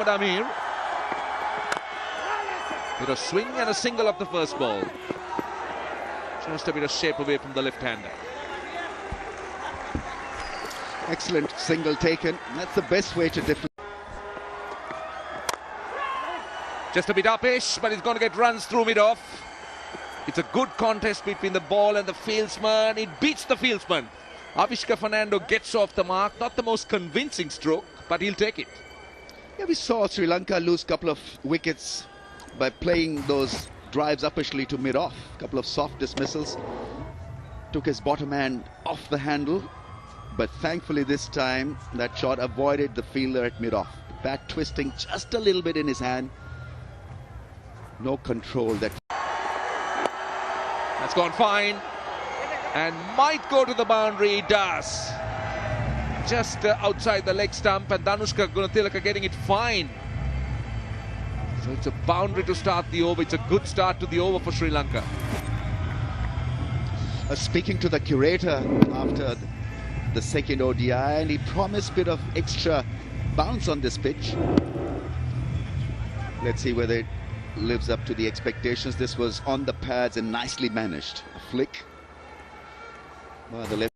Amir. With a swing and a single of the first ball. Just a bit of shape away from the left-hander. Excellent single taken. That's the best way to defend. Just a bit uppish, but he's going to get runs through mid-off. It's a good contest between the ball and the fieldsman. It beats the fieldsman. Avishka Fernando gets off the mark. Not the most convincing stroke, but he'll take it. Yeah, we saw Sri Lanka lose a couple of wickets by playing those drives uppishly to mid-off. A couple of soft dismissals. Took his bottom hand off the handle. But thankfully this time, that shot avoided the fielder at mid-off. Bat twisting just a little bit in his hand. No control. That's gone fine. And might go to the boundary. It does. Just outside the leg stump, and Danushka Gunatilaka getting it fine. So it's a boundary to start the over. It's a good start to the over for Sri Lanka. Speaking to the curator after the second ODI, and he promised a bit of extra bounce on this pitch. Let's see whether it lives up to the expectations. This was on the pads and nicely managed. A flick by the left.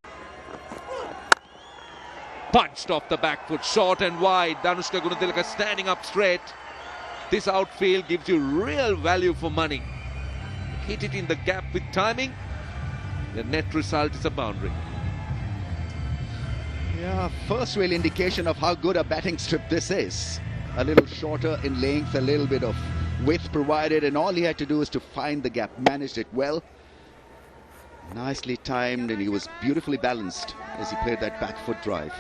Punched off the back foot, short and wide. Danushka Gunatilaka standing up straight. This outfield gives you real value for money. Hit it in the gap with timing. The net result is a boundary. Yeah, first real indication of how good a batting strip this is. A little shorter in length, a little bit of width provided, and all he had to do was to find the gap. Managed it well. Nicely timed, and he was beautifully balanced as he played that back foot drive.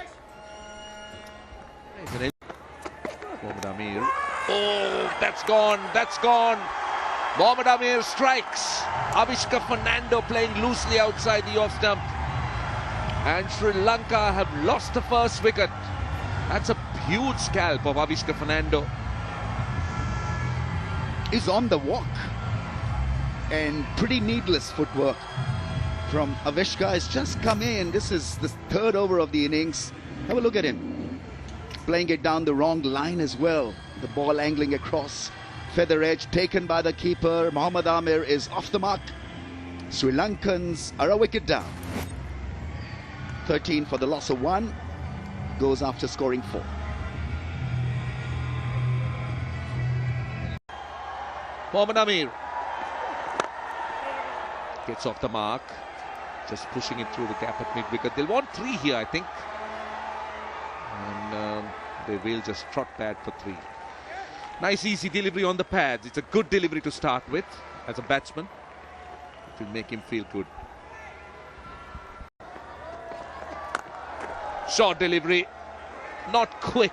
Mohammad Amir. Oh, that's gone. That's gone. Mohammad Amir strikes. Avishka Fernando playing loosely outside the off stump. And Sri Lanka have lost the first wicket. That's a huge scalp of Avishka Fernando. Is on the walk. And pretty needless footwork from Avishka. Has just come in. This is the third over of the innings. Have a look at him. Playing it down the wrong line as well. The ball angling across. Feather edge taken by the keeper. Mohammad Amir is off the mark. Sri Lankans are a wicket down. 13 for the loss of 1. Goes after scoring 4. Mohammad Amir gets off the mark. Just pushing it through the gap at mid-wicket. They'll want 3 here, I think. And they will just trot pad for 3. Nice easy delivery on the pads. It's a good delivery to start with as a batsman. It will make him feel good. Short delivery, not quick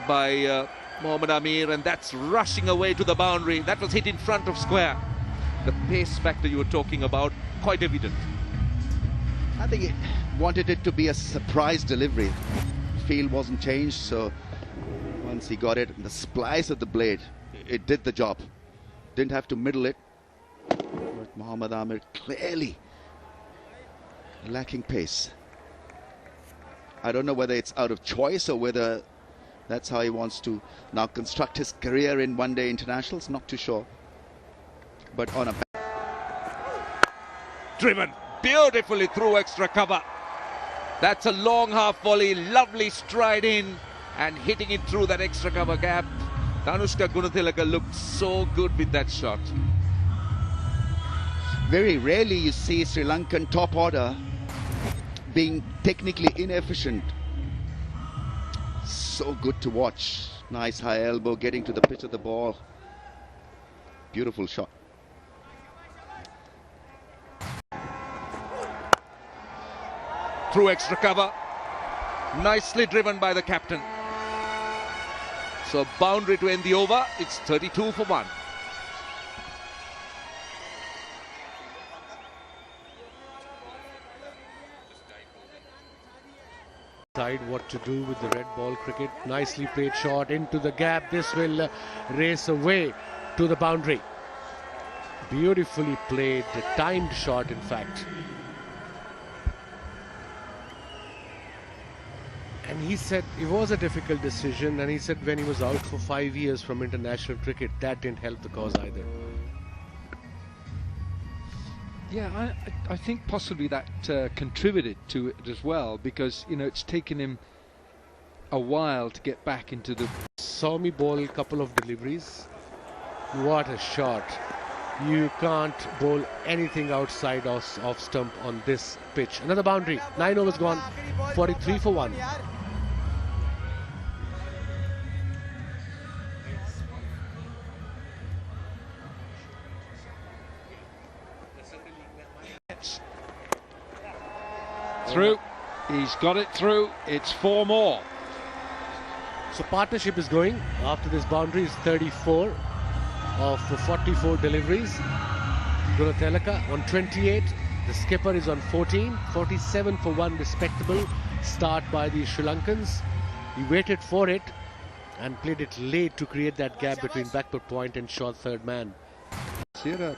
by Mohammad Amir, and that's rushing away to the boundary. That was hit in front of square. The pace factor you were talking about, quite evident. I think he wanted it to be a surprise delivery. Field wasn't changed, so once he got it, the splice of the blade, it did the job. Didn't have to middle it. But Mohammad Amir clearly lacking pace. I don't know whether it's out of choice or whether that's how he wants to now construct his career in one-day internationals. Not too sure. But on a... Driven beautifully through extra cover. That's a long half volley, lovely stride in and hitting it through that extra cover gap. Danushka Gunatilaka looked so good with that shot. Very rarely you see Sri Lankan top order being technically inefficient. So good to watch. Nice high elbow, getting to the pitch of the ball. Beautiful shot. Through extra cover. Nicely driven by the captain. So boundary to end the over. It's 32 for 1. Decide what to do with the red ball cricket. Nicely played shot into the gap. This will race away to the boundary. Beautifully played, timed shot in fact. And And he said it was a difficult decision, and he said when he was out for 5 years from international cricket, that didn't help the cause either. Yeah, I think possibly that contributed to it as well, because, you know, it's taken him a while to get back into the... Saw me bowl a couple of deliveries. What a shot. You can't bowl anything outside off stump on this pitch. Another boundary. 9 overs gone. 43 for 1. Through. He's got it through. It's 4 more. So partnership is going. After this boundary is 34 of 44 deliveries. Gunatelaka on 28. The skipper is on 14. 47 for 1. Respectable start by the Sri Lankans. He waited for it and played it late to create that gap between backward point and short third man. Zira.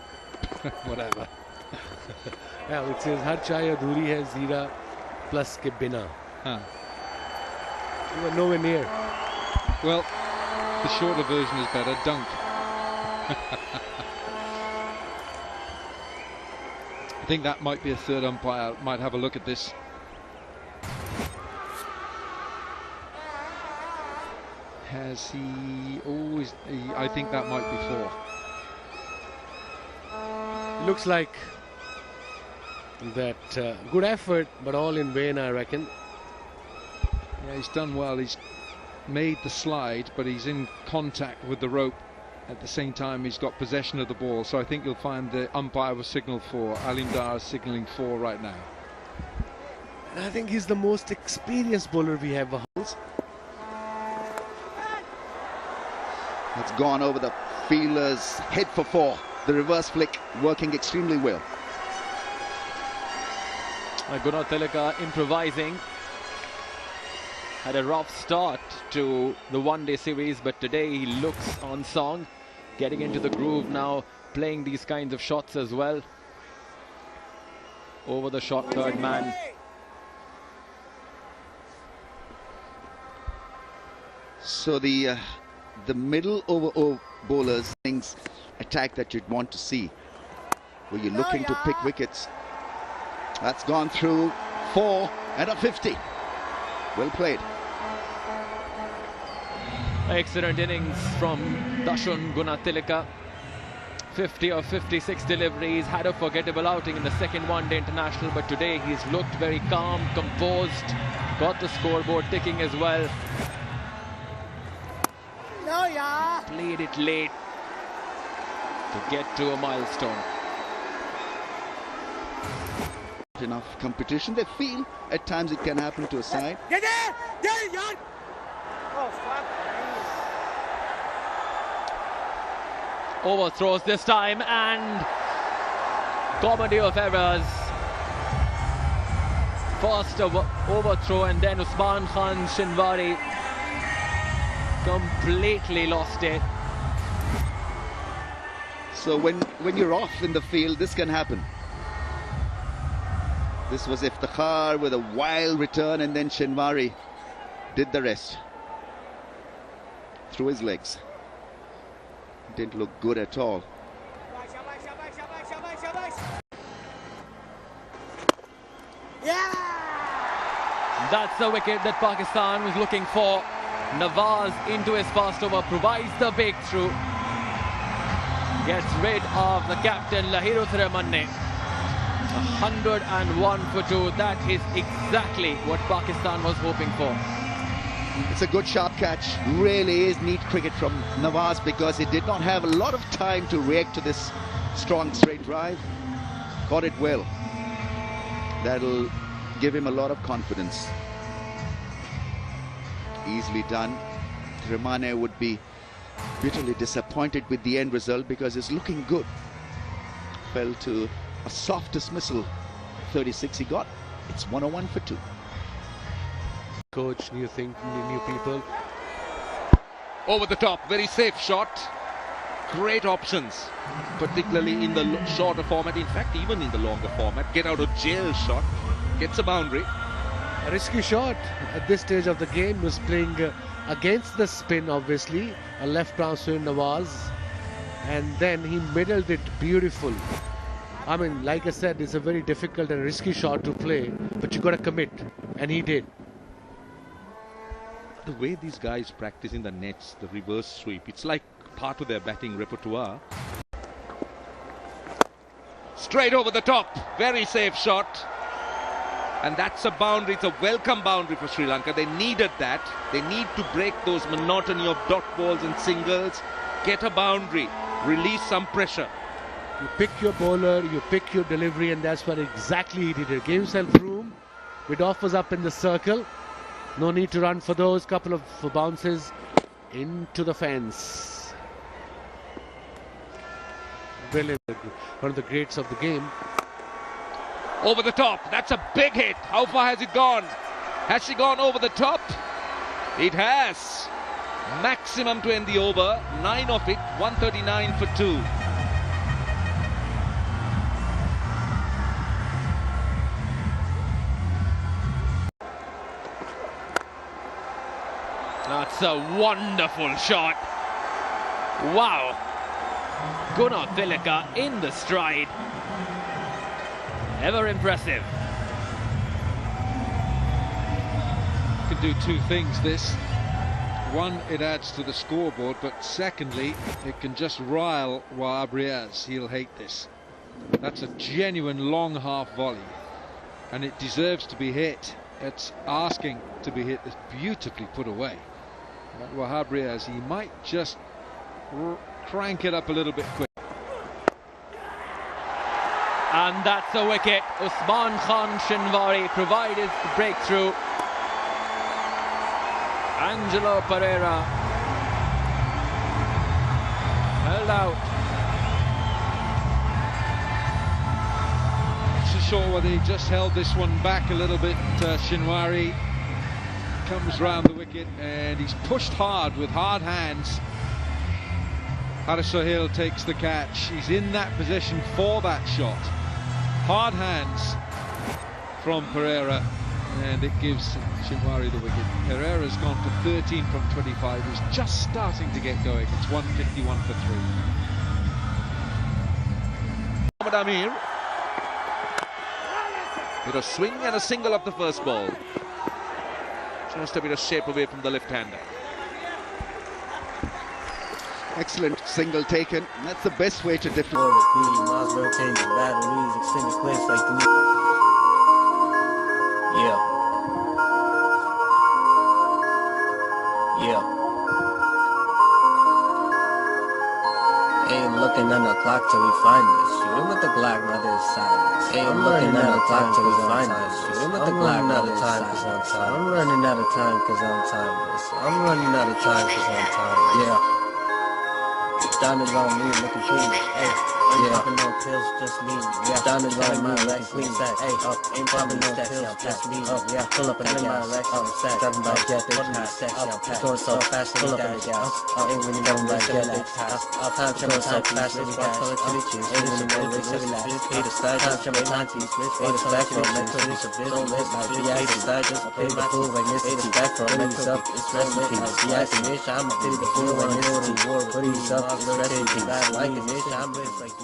Whatever. Yeah, it says Har chai adhuri hai zira plus ke bina. Huh. You were nowhere near. Well, the shorter version is better. Dunk. I think that might be a third umpire. Might have a look at this. Has he always... I think that might be 4. It looks like that good effort, but all in vain, I reckon. Yeah, he's done well. He's made the slide, but he's in contact with the rope. At the same time, he's got possession of the ball. So I think you'll find the umpire was signalled 4. Alimdar is signalling 4 right now. And I think he's the most experienced bowler we have. It's gone over the fielder's head for 4. The reverse flick working extremely well. Gunatelaka improvising. Had a rough start to the one-day series, but today he looks on song, getting into the groove now, playing these kinds of shots as well. Over the short third man. So the middle over bowlers things attack that you'd want to see, where you're looking to pick wickets. That's gone through 4 and a 50. Well played. Excellent innings from Dashun Gunatelaka. 50 of 56 deliveries. Had a forgettable outing in the second one-day international, but today he's looked very calm, composed, got the scoreboard ticking as well. Played it late to get to a milestone. Enough competition. They feel at times it can happen to a side. Overthrows this time, and comedy of errors. First overthrow, and then Usman Khan Shinwari completely lost it. So when you're off in the field, this can happen. This was Iftikhar with a wild return, and then Shinwari did the rest. Through his legs. Didn't look good at all. That's the wicket that Pakistan was looking for. Nawaz into his fast over, provides the breakthrough. Gets rid of the captain Lahiru Thiramanne. 101 for 2. That is exactly what Pakistan was hoping for. It's a good sharp catch. Really is neat cricket from Nawaz, because he did not have a lot of time to react to this strong straight drive. Caught it well. That'll give him a lot of confidence. Easily done. Thiramanne would be bitterly disappointed with the end result, because it's looking good. Fell to a soft dismissal. 36 he got. It's 101 for 2. Coach, new people. Over the top, very safe shot. Great options, particularly in the shorter format. In fact, even in the longer format. Get out of jail shot. Gets a boundary. A risky shot at this stage of the game. Was playing against the spin, obviously. A left arm swing Nawaz, and then he middled it beautiful. I mean, like I said, it's a very difficult and risky shot to play, but you got to commit, and he did. The way these guys practice in the nets, the reverse sweep, it's like part of their batting repertoire. Straight over the top, very safe shot. And that's a boundary, it's a welcome boundary for Sri Lanka. They needed that. They need to break those monotony of dot balls and singles, get a boundary, release some pressure. You pick your bowler, you pick your delivery, and that's what exactly he did. He gave himself room with offers up in the circle. No need to run for those. Couple of bounces into the fence. Brilliant. One of the greats of the game. Over the top, that's a big hit. How far has it gone? Has she gone over the top? It has. Maximum to end the over. 9 of it, 139 for 2. That's a wonderful shot. Wow. Gunathilaka in the stride. Ever impressive. Can do two things, this. One, it adds to the scoreboard, but secondly, it can just rile Wahab Riaz. He'll hate this. That's a genuine long half volley, and it deserves to be hit. It's asking to be hit. It's beautifully put away. But Wahab Riaz, he might just crank it up a little bit quick. And that's a wicket. Usman Khan Shinwari provided the breakthrough. Angelo Pereira held out. Not so sure whether he just held this one back a little bit. Shinwari comes round the wicket and he's pushed hard with hard hands. Haris Sohail takes the catch. He's in that position for that shot. Hard hands from Pereira, and it gives Shinwari the wicket. Pereira's gone to 13 from 25. He's just starting to get going. It's 151 for 3. Mohammad Amir with a swing and a single of the first ball. Just a bit of shape away from the left-hander. Excellent single taken. That's the best way to defend. Ain't looking at the clock till we find this. Shooting with the Glock, now there's silence. Ain't looking at the clock till we find this. Shooting with the Glock, now there's silence. I'm running out of time cause I'm timeless. I'm running out of time cause I'm timeless. Yeah. Diamonds on me, looking clean. Hey, ain't popping no pills, just me. Yeah, diamonds on me, looking clean. Hey, ain't popping no pills, just me. Yeah, pull up in the gas. Driving by jet, they pass. Going so fast, pull up in the gas. Ain't really knowing by jet, they pass. Time trimming so fast, we got color to the cheese. Ain't really knowing they say relax. Pay the side, time trimming time piece. Pay the back for a mental piece of business. Pay the side, just pay the fool like this. Pay the back for a mental piece. Yeah, I'ma pay the fool like this. What are you up? Bad like it, bitch. I'm rich like you.